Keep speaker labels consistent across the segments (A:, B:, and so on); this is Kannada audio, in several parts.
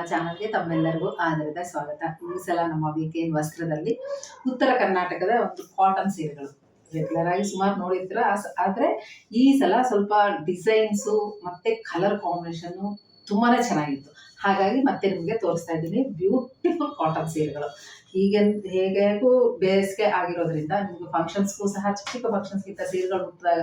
A: ಚಾನಲ್ಗೆ ತಮ್ಮೆಲ್ಲರಿಗೂ ಆಧಾರದ ಸ್ವಾಗತ. ಈ ಸಲ ನಮ್ಮ ವೀಕೆಂಡ್ ವಸ್ತ್ರದಲ್ಲಿ ಉತ್ತರ ಕರ್ನಾಟಕದ ಒಂದು ಕಾಟನ್ ಸೀರೆಗಳು ರೆಗ್ಯುಲರ್ ಆಗಿ ಸುಮಾರು ನೋಡಿರ್ತೀರ. ಆದ್ರೆ ಈ ಸಲ ಸ್ವಲ್ಪ ಡಿಸೈನ್ಸು ಮತ್ತೆ ಕಲರ್ ಕಾಂಬಿನೇಷನ್ ತುಂಬಾನೇ ಚೆನ್ನಾಗಿತ್ತು. ಹಾಗಾಗಿ ಮತ್ತೆ ನಿಮಗೆ ತೋರಿಸ್ತಾ ಇದ್ದೀನಿ ಬ್ಯೂಟಿಫುಲ್ ಕಾಟನ್ ಸೀರೆಗಳು. ಈಗ ಹೇಗೂ ಬೇಸಿಗೆ ಆಗಿರೋದ್ರಿಂದ ನಿಮ್ಗೆ ಫಂಕ್ಷನ್ಸ್ಗೂ ಸಹ ಚಿಕ್ಕ ಫಂಕ್ಷನ್ಸ್ಗಿಂತ ಸೀರೆಗಳು ಉಟ್ಟಿದಾಗ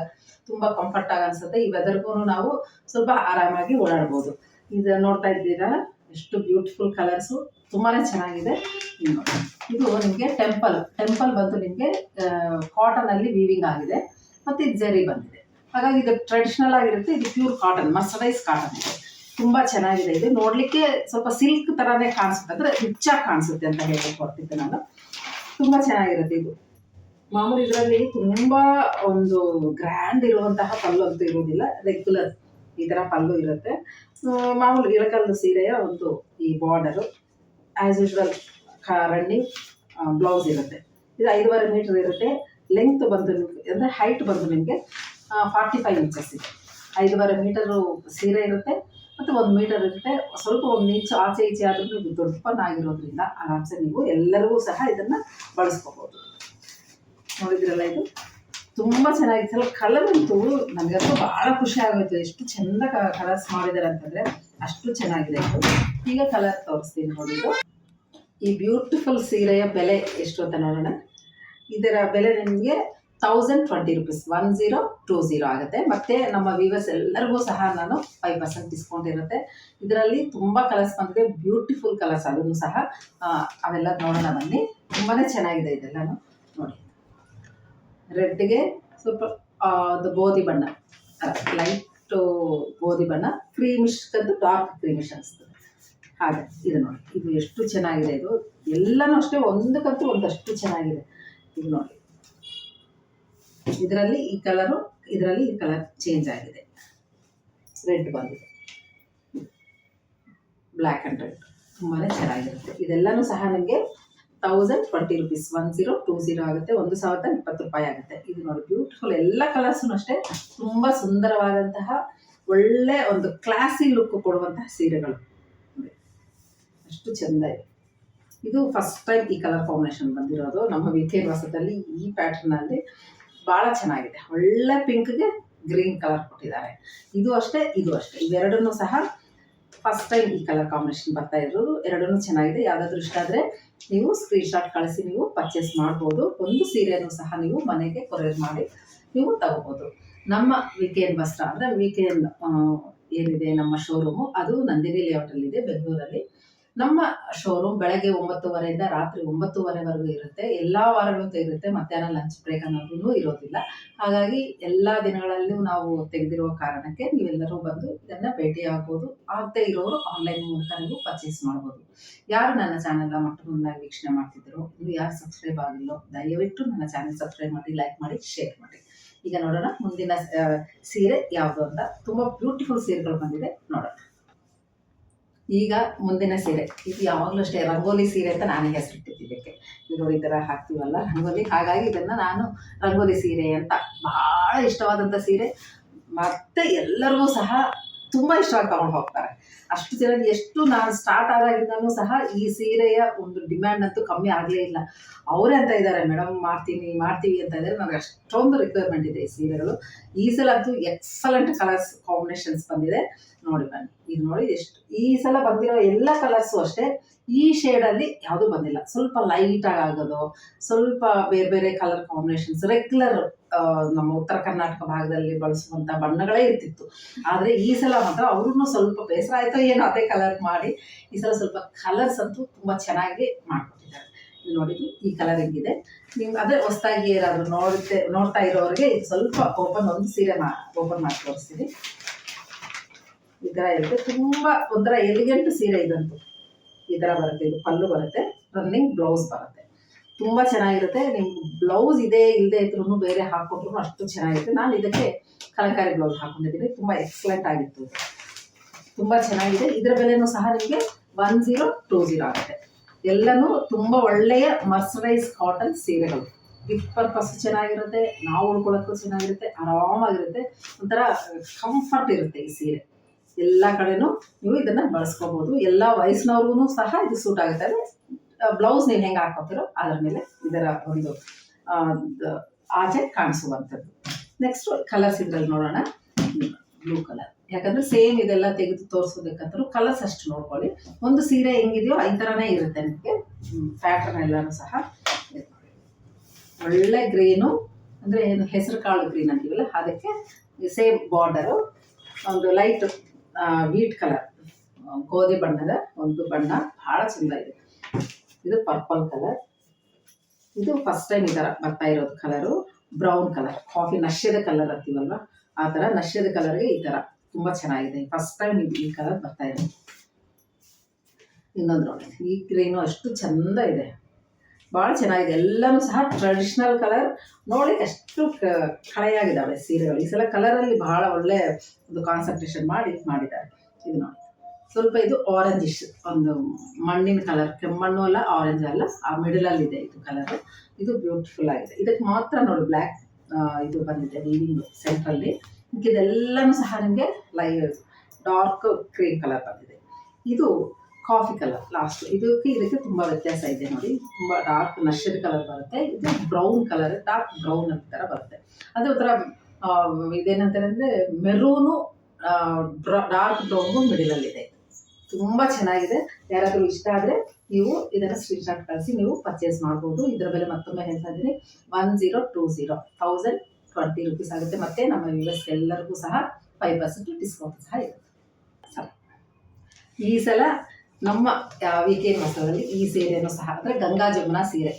A: ತುಂಬಾ ಕಂಫರ್ಟ್ ಆಗಿ ಅನ್ಸುತ್ತೆ. ಈ ವೆದರ್ಗೂ ನಾವು ಸ್ವಲ್ಪ ಆರಾಮಾಗಿ ಓಡಾಡ್ಬೋದು. ಇದು ನೋಡ್ತಾ ಇದ್ದೀರಾ ಎಷ್ಟು ಬ್ಯೂಟಿಫುಲ್ ಕಲರ್ಸು, ತುಂಬಾನೇ ಚೆನ್ನಾಗಿದೆ. ಇದು ನಿಮಗೆ ಟೆಂಪಲ್ ಬಂದು ನಿಮಗೆ ಕಾಟನ್ ಅಲ್ಲಿ ವೀವಿಂಗ್ ಆಗಿದೆ, ಮತ್ತೆ ಇದು ಜರಿ ಬಂದಿದೆ. ಹಾಗಾಗಿ ಇದು ಟ್ರೆಡಿಷನಲ್ ಆಗಿರುತ್ತೆ. ಇದು ಪ್ಯೂರ್ ಕಾಟನ್, ಮರ್ಸರೈಸ್ ಕಾಟನ್ ಇದೆ. ತುಂಬಾ ಚೆನ್ನಾಗಿದೆ. ಇದು ನೋಡ್ಲಿಕ್ಕೆ ಸ್ವಲ್ಪ ಸಿಲ್ಕ್ ತರಾನೇ ಕಾಣಿಸುತ್ತೆ, ಅಂದ್ರೆ ರಿಚ್ ಆಗಿ ಕಾಣಿಸುತ್ತೆ ಅಂತ ಹೇಳಕ್ ಹೊರಟಿದ್ದೆ ನಾನು. ತುಂಬಾ ಚೆನ್ನಾಗಿರುತ್ತೆ ಇದು. ಮಾಮೂಲಿ ಇದರಲ್ಲಿ ತುಂಬಾ ಒಂದು ಗ್ರ್ಯಾಂಡ್ ಇರುವಂತಹ ಪಲ್ಲು ಅಂತೂ ಇರುವುದಿಲ್ಲ, ರೆಗ್ಯುಲರ್ ಈ ತರ ಪಲ್ಲು ಇರುತ್ತೆ. ಮಾಮೂಲಿ ಇಳಕಲ್ಲು ಸೀರೆಯ ಒಂದು ಈ border as usual running blouse ಇರುತ್ತೆ. ಇದು 5.5 ಮೀಟರ್ ಇರುತ್ತೆ. ಲೆಂತ್ ಬಂದು ಅಂದರೆ ಹೈಟ್ ಬಂದು ನಿಮಗೆ 45 ಇಂಚಸ್ ಇದೆ. 5.5 ಮೀಟರು ಸೀರೆ ಇರುತ್ತೆ, ಮತ್ತು 1 ಮೀಟರ್ ಇರುತ್ತೆ. ಸ್ವಲ್ಪ 1 ಇಂಚು ಆಚೆ ಈಚೆ ಆದ್ರೂ ಇದು ದೊಡ್ಡಪನ್ ಆಗಿರೋದ್ರಿಂದ ಆರಾಮ್ಸೆ ನೀವು ಎಲ್ಲರಿಗೂ ಸಹ ಇದನ್ನ ಬಳಸ್ಕೋಬಹುದು. ನೋಡಿದ್ರಲ್ಲ, ಇದು ತುಂಬಾ ಚೆನ್ನಾಗಿತ್ತು. ಕಲರ್ ಅಂತೂ ನನಗಂತೂ ಬಹಳ ಖುಷಿ ಆಗೋಯ್ತು. ಎಷ್ಟು ಚಂದ ಕಲರ್ಸ್ ಮಾಡಿದ್ದಾರೆ ಅಂತಂದ್ರೆ ಅಷ್ಟು ಚೆನ್ನಾಗಿದೆ ಇದು. ಈಗ ಕಲರ್ ತೋರಿಸ್ತೀನಿ ನೋಡಿ. ಇದು ಈ ಬ್ಯೂಟಿಫುಲ್ ಸೀರೆಯ ಬೆಲೆ ಎಷ್ಟು ಅಂತ ನೋಡೋಣ. ಇದರ ಬೆಲೆ ನಿಮಗೆ 1020 ರೂಪೀಸ್, 1020 ಆಗುತ್ತೆ. ಮತ್ತೆ ನಮ್ಮ ವ್ಯೂವರ್ಸ್ ಎಲ್ಲರಿಗೂ ಸಹ ನಾನು 5% ಡಿಸ್ಕೌಂಟ್ ಇರುತ್ತೆ. ಇದರಲ್ಲಿ ತುಂಬಾ ಕಲರ್ಸ್ ಬಂದಿದೆ, ಬ್ಯೂಟಿಫುಲ್ ಕಲರ್ಸ್. ಅದನ್ನು ಸಹ ಅವೆಲ್ಲ ನೋಡೋಣ ಬನ್ನಿ. ತುಂಬಾನೇ ಚೆನ್ನಾಗಿದೆ ಇದೆಲ್ಲಾನು. ನೋಡಿ, ರೆಡ್ಗೆ ಸ್ವಲ್ಪ ಅದು ಗೋಧಿ ಬಣ್ಣ, ಲೈಟ್ ಗೋಧಿ ಬಣ್ಣ, ಕ್ರೀಮಿಶ್ ಕಂದು ಡಾರ್ಕ್ ಕ್ರೀಮಿಶ್ ಅನಿಸ್ತದೆ. ಹಾಗೆ ಇದು ನೋಡಿ, ಇದು ಎಷ್ಟು ಚೆನ್ನಾಗಿದೆ. ಇದು ಎಲ್ಲನೂ ಅಷ್ಟೇ, ಒಂದಕ್ಕಂತೂ ಒಂದಷ್ಟು ಚೆನ್ನಾಗಿದೆ. ಇದು ನೋಡಿ, ಇದರಲ್ಲಿ ಈ ಕಲರು, ಇದರಲ್ಲಿ ಈ ಕಲರ್ ಚೇಂಜ್ ಆಗಿದೆ. ರೆಡ್ ಬಂದಿದೆ, ಬ್ಲ್ಯಾಕ್ ಆ್ಯಂಡ್ ರೆಡ್. ತುಂಬಾನೇ ಚೆನ್ನಾಗಿರುತ್ತೆ. ಇದೆಲ್ಲನೂ ಸಹ ನಿಮಗೆ 1020 ರೂಪೀಸ್, 1020 ಆಗುತ್ತೆ. 1020 ರೂಪಾಯಿ ಆಗುತ್ತೆ. ಇದು ನೋಡಿ, ಬ್ಯೂಟಿಫುಲ್. ಎಲ್ಲ ಕಲರ್ಸು ಅಷ್ಟೇ ತುಂಬಾ ಸುಂದರವಾದಂತಹ ಒಳ್ಳೆ ಒಂದು ಕ್ಲಾಸಿ ಲುಕ್ ಕೊಡುವಂತಹ ಸೀರೆಗಳು. ಅಷ್ಟು ಚೆಂದ ಇದೆ. ಇದು ಫಸ್ಟ್ ಟೈಮ್ ಈ ಕಲರ್ ಕಾಂಬಿನೇಷನ್ ಬಂದಿರೋದು ನಮ್ಮ ವೀಕೆಂಡ್ ವಸ್ತ್ರದಲ್ಲಿ. ಈ ಪ್ಯಾಟರ್ನ್ ಅಲ್ಲಿ ಬಹಳ ಚೆನ್ನಾಗಿದೆ. ಒಳ್ಳೆ ಪಿಂಕ್ಗೆ ಗ್ರೀನ್ ಕಲರ್ ಕೊಟ್ಟಿದ್ದಾರೆ. ಇದು ಅಷ್ಟೇ, ಇದು ಅಷ್ಟೇ. ಇವೆರಡನ್ನೂ ಸಹ ಫಸ್ಟ್ ಟೈಮ್ ಈ ಕಲರ್ ಕಾಂಬಿನೇಷನ್ ಬರ್ತಾ ಇರೋದು. ಎರಡನ್ನೂ ಚೆನ್ನಾಗಿದೆ. ಯಾವುದಾದ್ರೂ ಇಷ್ಟ ಆದರೆ ನೀವು ಸ್ಕ್ರೀನ್ ಶಾಟ್ ಕಳಿಸಿ ನೀವು ಪರ್ಚೇಸ್ ಮಾಡ್ಬೋದು. ಒಂದು ಸೀರೆಯನ್ನು ಸಹ ನೀವು ಮನೆಗೆ ಕೊರಿಯರ್ ಮಾಡಿ ನೀವು ತಗೋಬೋದು. ನಮ್ಮ ವೀಕೆಂಡ್ ವಸ್ತ್ರ ಅಂದರೆ ವೀಕೆಂಡ್ ಏನಿದೆ ನಮ್ಮ ಶೋರೂಮು, ಅದು ನಂದಿನಿ ಲೇಔಟಲ್ಲಿದೆ, ಬೆಂಗಳೂರಲ್ಲಿ. ನಮ್ಮ ಶೋರೂಮ್ ಬೆಳಗ್ಗೆ 9:30 ರಾತ್ರಿ 9:30ವರೆಗೂ ಇರುತ್ತೆ. ಎಲ್ಲ ವಾರಗಳು ಇರುತ್ತೆ. ಮಧ್ಯಾಹ್ನ ಲಂಚ್ ಬ್ರೇಕ್ ಅನ್ನೋದು ಇರೋದಿಲ್ಲ. ಹಾಗಾಗಿ ಎಲ್ಲ ದಿನಗಳಲ್ಲೂ ನಾವು ತೆಗೆದಿರುವ ಕಾರಣಕ್ಕೆ ನೀವೆಲ್ಲರೂ ಬಂದು ಇದನ್ನ ಭೇಟಿ ಆಗ್ಬೋದು. ಆಗದೆ ಇರೋರು ಆನ್ಲೈನ್ ಮೂಲಕ ನೀವು ಪರ್ಚೇಸ್ ಮಾಡ್ಬೋದು. ಯಾರು ನನ್ನ ಚಾನೆಲ್ನ ಮೊಟ್ಟಮೊದಲಾಗಿ ವೀಕ್ಷಣೆ ಮಾಡ್ತಿದ್ರು, ನೀವು ಯಾರು ಸಬ್ಸ್ಕ್ರೈಬ್ ಆಗಿಲ್ಲೋ ದಯವಿಟ್ಟು ನನ್ನ ಚಾನೆಲ್ ಸಬ್ಸ್ಕ್ರೈಬ್ ಮಾಡಿ, ಲೈಕ್ ಮಾಡಿ, ಶೇರ್ ಮಾಡಿ. ಈಗ ನೋಡೋಣ ಮುಂದಿನ ಸೀರೆ ಯಾವುದು ಅಂತ. ತುಂಬಾ ಬ್ಯೂಟಿಫುಲ್ ಸೀರೆಗಳು ಬಂದಿದೆ, ನೋಡೋಣ. ಈಗ ಮುಂದಿನ ಸೀರೆ, ಇದು ಯಾವಾಗಲೂ ಅಷ್ಟೇ ರಂಗೋಲಿ ಸೀರೆ ಅಂತ ನಾನೇ ಹೆಸರಿಟ್ಟಿದ್ದಕ್ಕೆ. ನೋಡಿ, ಈ ಥರ ಹಾಕ್ತೀವಲ್ಲ ರಂಗೋಲಿ, ಹಾಗಾಗಿ ಇದನ್ನು ನಾನು ರಂಗೋಲಿ ಸೀರೆ ಅಂತ. ಬಹಳ ಇಷ್ಟವಾದಂಥ ಸೀರೆ, ಮತ್ತೆ ಎಲ್ಲರಿಗೂ ಸಹ ತುಂಬ ಇಷ್ಟವಾಗಿ ತಗೊಂಡು ಹೋಗ್ತಾರೆ. ಅಷ್ಟು ಜನ, ಎಷ್ಟು ನಾನು ಸ್ಟಾರ್ಟ್ ಆದಾಗಿಂದನೂ ಸಹ ಈ ಸೀರೆಯ ಒಂದು ಡಿಮ್ಯಾಂಡ್ ಅಂತೂ ಕಮ್ಮಿ ಆಗಲೇ ಇಲ್ಲ. ಅವರೇ ಅಂತ ಇದ್ದಾರೆ, ಮೇಡಮ್ ಮಾಡ್ತೀವಿ ಅಂತ ಇದ್ದಾರೆ. ನನಗೆ ಅಷ್ಟೊಂದು ರಿಕ್ವೈರ್ಮೆಂಟ್ ಇದೆ ಈ ಸೀರೆಗಳು. ಈ ಸಲ ಅಂತೂ ಎಕ್ಸಲೆಂಟ್ ಕಲರ್ಸ್ ಕಾಂಬಿನೇಷನ್ಸ್ ಬಂದಿದೆ. ನೋಡಿ ಬನ್ನಿ, ಇದು ನೋಡಿ ಎಷ್ಟು. ಈ ಸಲ ಬಂದಿರೋ ಎಲ್ಲ ಕಲರ್ಸು ಅಷ್ಟೇ ಈ ಶೇಡಲ್ಲಿ ಯಾವುದೂ ಬಂದಿಲ್ಲ. ಸ್ವಲ್ಪ ಲೈಟ್ ಆಗೋದು, ಸ್ವಲ್ಪ ಬೇರೆ ಬೇರೆ ಕಲರ್ ಕಾಂಬಿನೇಷನ್ಸ್. ರೆಗ್ಯುಲರ್ ನಮ್ಮ ಉತ್ತರ ಕರ್ನಾಟಕ ಭಾಗದಲ್ಲಿ ಬಳಸುವಂಥ ಬಣ್ಣಗಳೇ ಇರ್ತಿತ್ತು. ಆದರೆ ಈ ಸಲ ಮಾತ್ರ ಅವ್ರೂ ಸ್ವಲ್ಪ ಬೇಸರ ಆಯಿತೋ ಏನೋ, ಅದೇ ಕಲರ್ ಮಾಡಿ ಈ ಸಲ ಸ್ವಲ್ಪ ಕಲರ್ಸ್ ಅಂತೂ ತುಂಬ ಚೆನ್ನಾಗಿ ಮಾಡ್ಕೊಟ್ಟಿದ್ದಾರೆ. ಇದು ನೋಡಿದ್ದು ಈ ಕಲರ್ ಹೆಂಗಿದೆ. ನಿಮ್ಗೆ ಅದೇ ಹೊಸದಾಗಿ ಏನಾದರೂ ನೋಡ್ತಾ ಇರೋರಿಗೆ ಇದು ಸ್ವಲ್ಪ ಒಂದು ಸೀರೆ ಓಪನ್ ಮಾಡಿ ತೋರಿಸ್ತೀನಿ. ಈ ಥರ ಇರುತ್ತೆ. ತುಂಬ ಒಂಥರ ಎಲಿಗೆಂಟ್ ಸೀರೆ ಇದಂತೂ. ಈ ಥರ ಬರುತ್ತೆ. ಇದು ಪಲ್ಲು ಬರುತ್ತೆ, ರನ್ನಿಂಗ್ ಬ್ಲೌಸ್ ಬರುತ್ತೆ. ತುಂಬ ಚೆನ್ನಾಗಿರುತ್ತೆ. ನಿಮ್ಗೆ ಬ್ಲೌಸ್ ಇದೆ ಇಲ್ಲದೆ ಇದ್ರೂ ಬೇರೆ ಹಾಕ್ಕೊಂಡ್ರು ಅಷ್ಟು ಚೆನ್ನಾಗಿರುತ್ತೆ. ನಾನು ಇದಕ್ಕೆ ಕಲಂಕಾರಿ ಬ್ಲೌಸ್ ಹಾಕೊಂಡಿದ್ದೀನಿ. ತುಂಬ ಎಕ್ಸಲೆಂಟ್ ಆಗಿತ್ತು. ತುಂಬ ಚೆನ್ನಾಗಿದೆ. ಇದರ ಬೆಲೆನೂ ಸಹ ನಿಮಗೆ 1020 ಆಗುತ್ತೆ. ಎಲ್ಲನೂ ತುಂಬ ಒಳ್ಳೆಯ ಮರ್ಸರೈಸ್ ಕಾಟನ್ ಸೀರೆಗಳು. ಗಿಫ್ಟ್ ಪರ್ಪಸ್ ಚೆನ್ನಾಗಿರುತ್ತೆ, ನಾವು ಉಳ್ಕೊಳ್ಳೋಕ್ಕೂ ಚೆನ್ನಾಗಿರುತ್ತೆ, ಆರಾಮಾಗಿರುತ್ತೆ. ಒಂಥರ ಕಂಫರ್ಟ್ ಇರುತ್ತೆ ಈ ಸೀರೆ. ಎಲ್ಲ ಕಡೆನೂ ನೀವು ಇದನ್ನು ಬಳಸ್ಕೋಬೋದು. ಎಲ್ಲ ವಯಸ್ಸಿನವ್ರಿಗೂ ಸಹ ಇದು ಸೂಟ್ ಆಗುತ್ತೆ. ಬ್ಲೌಸ್ ನೀವು ಹೆಂಗೆ ಹಾಕೋತೀರೋ ಅದರ ಮೇಲೆ ಇದರ ಒಂದು ಆಚೆ ಕಾಣಿಸುವಂಥದ್ದು. ನೆಕ್ಸ್ಟು ಕಲರ್ಸ್ ಇದರಲ್ಲಿ ನೋಡೋಣ. ಬ್ಲೂ ಕಲರ್, ಯಾಕಂದರೆ ಸೇಮ್ ಇದೆಲ್ಲ ತೆಗೆದು ತೋರಿಸೋದಕ್ಕಂತರೂ ಕಲರ್ಸ್ ಅಷ್ಟು ನೋಡ್ಕೊಳ್ಳಿ. ಒಂದು ಸೀರೆ ಹೆಂಗಿದೆಯೋ ಈ ಥರನೇ ಇರುತ್ತೆ ನಿಮಗೆ ಪ್ಯಾಟರ್ನ್ ಎಲ್ಲನೂ ಸಹ. ಒಳ್ಳೆ ಗ್ರೀನು, ಅಂದರೆ ಏನು ಹೆಸರು ಕಾಳು ಗ್ರೀನ್ ಅಂತೀವಲ್ಲ ಅದಕ್ಕೆ ಸೇಮ್ ಬಾರ್ಡರು. ಒಂದು ಲೈಟ್ ವೀಟ್ ಕಲರ್, ಗೋಧಿ ಬಣ್ಣದ ಒಂದು ಬಣ್ಣ, ಭಾಳ ಚೆಂದ ಇದೆ. ಇದು ಪರ್ಪಲ್ ಕಲರ್. ಇದು ಫಸ್ಟ್ ಟೈಮ್ ಈ ಥರ ಬರ್ತಾ ಇರೋದು ಕಲರು. ಬ್ರೌನ್ ಕಲರ್, ಕಾಫಿ ನಶ್ಯದ ಕಲರ್ ಅಂತೀವಲ್ವ ಆ ಥರ ನಶ್ಯದ ಕಲರ್ಗೆ ಈ ಥರ ತುಂಬ ಚೆನ್ನಾಗಿದೆ. ಫಸ್ಟ್ ಟೈಮ್ ಈ ಕಲರ್ ಬರ್ತಾ ಇದೆ. ಇನ್ನೊಂದು ನೋಡಿ, ಈ ಗ್ರೀನು ಅಷ್ಟು ಚೆಂದ ಇದೆ, ಭಾಳ ಚೆನ್ನಾಗಿದೆ. ಎಲ್ಲನೂ ಸಹ ಟ್ರೆಡಿಷ್ನಲ್ ಕಲರ್. ನೋಡಿ ಅಷ್ಟು ಕಳೆಯಾಗಿದ್ದಾವೆ ಸೀರೆಗಳು. ಈ ಸಲ ಕಲರಲ್ಲಿ ಬಹಳ ಒಳ್ಳೆ ಒಂದು ಕಾನ್ಸಂಟ್ರೇಷನ್ ಮಾಡಿದ್ದಾರೆ. ಇದು ನೋಡಿ, ಸ್ವಲ್ಪ ಇದು ಆರೆಂಜಿಶ್, ಒಂದು ಮಣ್ಣಿನ ಕಲರ್, ಕೆಮ್ಮಣ್ಣು ಅಲ್ಲ ಆರೆಂಜ್ ಅಲ್ಲ, ಆ ಮಿಡಲಲ್ಲಿದೆ ಇದು ಕಲರ್. ಇದು ಬ್ಯೂಟಿಫುಲ್ ಆಗಿದೆ. ಇದಕ್ಕೆ ಮಾತ್ರ ನೋಡಿ ಬ್ಲ್ಯಾಕ್ ಇದು ಬಂದಿದೆ ವೀವಿಂಗ್ ಸೆಂಟ್ರಲ್ಲಿ. ಇದೆಲ್ಲನೂ ಸಹ ನಿಮಗೆ ಡಾರ್ಕ್ ಕ್ರೀಮ್ ಕಲರ್ ಬಂದಿದೆ. ಇದು ಕಾಫಿ ಕಲರ್ ಲಾಸ್ಟ್. ಇದಕ್ಕೆ ತುಂಬ ವ್ಯತ್ಯಾಸ ಇದೆ ನೋಡಿ. ತುಂಬ ಡಾರ್ಕ್ ನಶ್ಯದ ಕಲರ್ ಬರುತ್ತೆ. ಇದು ಬ್ರೌನ್ ಕಲರ್, ಡಾರ್ಕ್ ಬ್ರೌನ್ ಅಂತ ಥರ ಬರುತ್ತೆ. ಅದು ಒಂಥರ ಇದೇನಂತಾರೆ ಅಂದರೆ ಮೆರೂನು ಡಾರ್ಕ್ ಬ್ರೌನು ಮಿಡಲಲ್ಲಿದೆ. ತುಂಬ ಚೆನ್ನಾಗಿದೆ. ಯಾರಾದರೂ ಇಷ್ಟ ಆದರೆ ನೀವು ಇದನ್ನು ಸ್ಕ್ರೀನ್ಶಾಟ್ ಕಳಿಸಿ ನೀವು ಪರ್ಚೇಸ್ ಮಾಡ್ಬೋದು. ಇದರ ಬೆಲೆ ಮತ್ತೊಮ್ಮೆ ಹೇಳ್ತಾ ಇದ್ದೀನಿ, 1020 ರೂಪೀಸ್ ಆಗುತ್ತೆ. ಮತ್ತು ನಮ್ಮ ವ್ಯೂವರ್ಸ್ ಎಲ್ಲರಿಗೂ ಸಹ 5% ಡಿಸ್ಕೌಂಟ್ ಸಹ ಇರುತ್ತೆ. ಸರಿ, ಈ ಸಲ ನಮ್ಮ ವೀಕೆಂಡ್ ಮಸಾಲಲ್ಲಿ ಈ ಸೀರೆನೂ ಸಹ ಅಂದರೆ ಗಂಗಾ ಜಮುನಾ ಸೀರೆ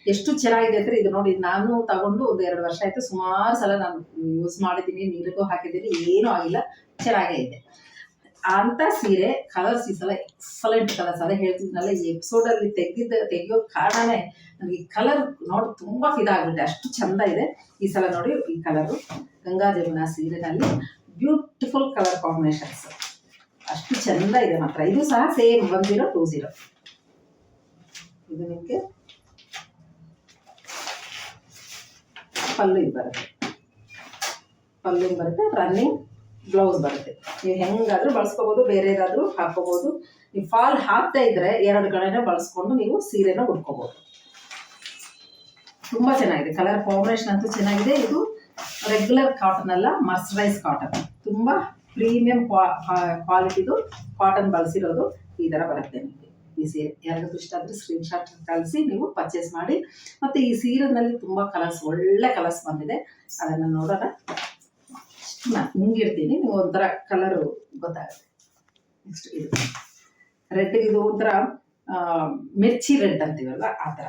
A: ಎಷ್ಟು ಚೆನ್ನಾಗಿದೆ ಅಂದರೆ, ಇದು ನೋಡಿ ನಾನು ತಗೊಂಡು ಒಂದು 2 ವರ್ಷ ಆಯಿತು. ಸುಮಾರು ಸಲ ನಾನು ಯೂಸ್ ಮಾಡಿದ್ದೀನಿ, ನೀರಿಗೂ ಹಾಕಿದ್ದೀನಿ, ಏನೂ ಆಗಿಲ್ಲ, ಚೆನ್ನಾಗೇ ಇದೆ. ಅಂಥ ಸೀರೆ ಕಲರ್ಸ್ ಈ ಸಲ ಎಕ್ಸಲೆಂಟ್ ಕಲರ್ಸ್. ಅದೇ ಹೇಳ್ತಿದ್ನಲ್ಲ, ಈ ಎಪಿಸೋಡಲ್ಲಿ ತೆಗಿಯೋ ಕಾರಣನೇ ನನಗೆ ಈ ಕಲರ್ ನೋಡಿ ತುಂಬ ಫಿದಾಗ್ಬಿಟ್ಟೆ, ಅಷ್ಟು ಚೆಂದ ಇದೆ. ಈ ಸಲ ನೋಡಿ ಈ ಕಲರು ಗಂಗಾ ಜಮುನಾ ಸೀರೆನಲ್ಲಿ ಬ್ಯೂಟಿಫುಲ್ ಕಲರ್ ಕಾಂಬಿನೇಷನ್ಸ್, ಅಷ್ಟು ಚೆಂದ ಇದೆ ಮಾತ್ರ. ಇದು ಸಹ ಸೇಮ್ 1020. ಇದು ನಿಮಗೆ ಪಲ್ಲು ಬರುತ್ತೆ, ರನ್ನಿಂಗ್ ಬ್ಲೌಸ್ ಬರುತ್ತೆ. ನೀವು ಹೆಂಗಾದರೂ ಬಳಸ್ಕೋಬೋದು, ಬೇರೆ ಏನಾದರೂ ಹಾಕ್ಕೋಬೋದು. ನೀವು ಫಾಲ್ ಹಾಕ್ತಾ ಇದ್ದರೆ 2 ಕಡೆನೇ ಬಳಸ್ಕೊಂಡು ನೀವು ಸೀರೆನ ಉಟ್ಕೋಬೋದು. ತುಂಬ ಚೆನ್ನಾಗಿದೆ. ಕಲರ್ ಕಾಂಬಿನೇಷನ್ ಅಂತೂ ಚೆನ್ನಾಗಿದೆ. ಇದು ರೆಗ್ಯುಲರ್ ಕಾಟನ್ ಅಲ್ಲ, ಮರ್ಸರೈಸ್ ಕಾಟನ್. ತುಂಬ ಪ್ರೀಮಿಯಂ ಕ್ವಾಲಿಟಿದು ಕಾಟನ್ ಬಳಸಿರೋದು. ಈ ಥರ ಬರುತ್ತೆ ನಿಮಗೆ ಈ ಸೀರೆ. ಯಾರಿಗೂ ಇಷ್ಟ ಆದರೆ ಸ್ಕ್ರೀನ್ಶಾಟ್ ಕಳಿಸಿ ನೀವು ಪರ್ಚೇಸ್ ಮಾಡಿ. ಮತ್ತು ಈ ಸೀರೆನಲ್ಲಿ ತುಂಬ ಕಲರ್ಸ್, ಒಳ್ಳೆ ಕಲರ್ಸ್ ಬಂದಿದೆ. ಅದನ್ನು ನೋಡೋಣ. ನಾನು ಹಿಂಗಿಡ್ತೀನಿ, ನೀವು ಒಂಥರ ಕಲರು ಗೊತ್ತಾಗುತ್ತೆ. ನೆಕ್ಸ್ಟ್ ಇದು ರೆಡ್, ಇದು ಒಂಥರ ಮಿರ್ಚಿ ರೆಡ್ ಅಂತೀವಲ್ಲ ಆ ಥರ.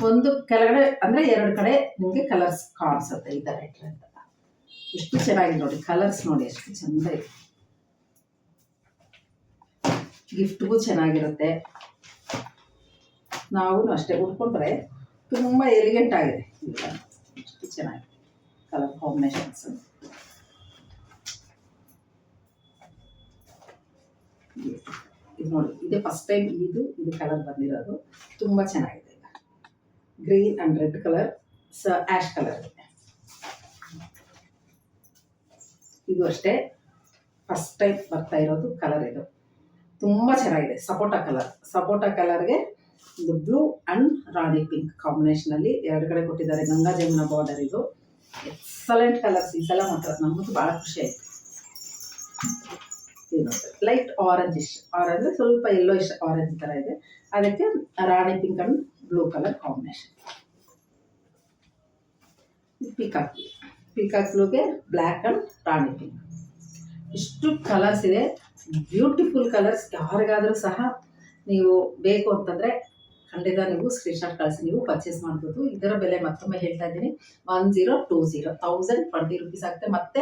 A: ಒಂದು ಕೆಳಗಡೆ ಅಂದರೆ 2 ಕಡೆ ನಿಮಗೆ ಕಲರ್ಸ್ ಕಾಣಿಸುತ್ತೆ ಈ ಥರ ಇಟ್ಟರೆ ಅಂತ. ಎಷ್ಟು ಚೆನ್ನಾಗಿದೆ ನೋಡಿ, ಕಲರ್ಸ್ ನೋಡಿ ಎಷ್ಟು ಚೆಂದ ಇದೆ. ಗಿಫ್ಟ್ಗೂ ಚೆನ್ನಾಗಿರುತ್ತೆ. ನಾವು ಅಷ್ಟೇ ಉಟ್ಕೊಂಡ್ರೆ ತುಂಬ ಎಲಿಗೆಂಟ್ ಆಗಿದೆ. ಎಷ್ಟು ಚೆನ್ನಾಗಿದೆ ಕಲರ್ ಕಾಂಬಿನೇಷನ್ಸ್. ಇದು ನೋಡಿ, ಇದೇ ಫಸ್ಟ್ ಟೈಮ್ ಇದು ಕಲರ್ ಬಂದಿರೋದು. ತುಂಬ ಚೆನ್ನಾಗಿದೆ. Green and red colour, ash colour. ಇದು ಅಷ್ಟೇ ಫಸ್ಟ್ ಟೈಮ್ ಬರ್ತಾ ಇರೋದು ಕಲರ್. ಇದು ತುಂಬ ಚೆನ್ನಾಗಿದೆ. ಸಪೋಟಾ ಕಲರ್ಗೆ ಇದು ಬ್ಲೂ ಆ್ಯಂಡ್ ರಾಣಿ ಪಿಂಕ್ ಕಾಂಬಿನೇಷನಲ್ಲಿ 2 ಕಡೆ ಕೊಟ್ಟಿದ್ದಾರೆ. ಗಂಗಾ ಜಮುನಾ ಬಾರ್ಡರ್. ಇದು ಎಕ್ಸಲೆಂಟ್ ಕಲರ್ಸ್. ಈ ಸಲ ಮಾತ್ರ ನಮಗೂ ಭಾಳ ಖುಷಿ ಆಯಿತು. ಇದು ಲೈಟ್ ಆರೆಂಜಿಶ್, ಆರೆಂಜ್ ಸ್ವಲ್ಪ ಯೆಲ್ಲೋಯಿಶ್ ಆರೆಂಜ್ ಥರ ಇದೆ. ಅದಕ್ಕೆ rani pink and blue colour combination. Peacock ಬ್ಲೂಗೆ ಬ್ಲ್ಯಾಕ್ ಆ್ಯಂಡ್ ರಾಣಿ ಪಿಂಕ್. ಇಷ್ಟು ಕಲರ್ಸ್ ಇದೆ, ಬ್ಯೂಟಿಫುಲ್ ಕಲರ್ಸ್. ಯಾರಿಗಾದರೂ ಸಹ ನೀವು ಬೇಕು ಅಂತಂದರೆ ಖಂಡಿತ ನೀವು ಸ್ಕ್ರೀನ್ಶಾಟ್ ಕಳಿಸಿ ನೀವು ಪರ್ಚೇಸ್ ಮಾಡ್ಬೋದು. ಇದರ ಬೆಲೆ ಮತ್ತೊಮ್ಮೆ ಹೇಳ್ತಾ ಇದ್ದೀನಿ, 1020 ರೂಪೀಸ್ ಆಗುತ್ತೆ. ಮತ್ತು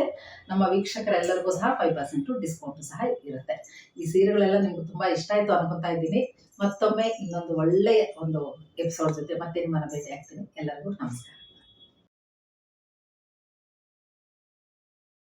A: ನಮ್ಮ ವೀಕ್ಷಕರೆಲ್ಲರಿಗೂ ಸಹ 5% ಡಿಸ್ಕೌಂಟ್ ಸಹ ಇರುತ್ತೆ. ಈ ಸೀರೆಗಳೆಲ್ಲ ನಿಮ್ಗೆ ತುಂಬ ಇಷ್ಟ ಆಯಿತು ಅನ್ಕೊತಾ ಇದ್ದೀನಿ. ಮತ್ತೊಮ್ಮೆ ಇನ್ನೊಂದು ಒಳ್ಳೆಯ ಒಂದು ಎಪಿಸೋಡ್ ಜೊತೆ ಮತ್ತೆ ನಿಮ್ಮನ್ನು ಭೇಟಿ ಆಗ್ತೀನಿ. ಎಲ್ಲರಿಗೂ ನಮಸ್ಕಾರ.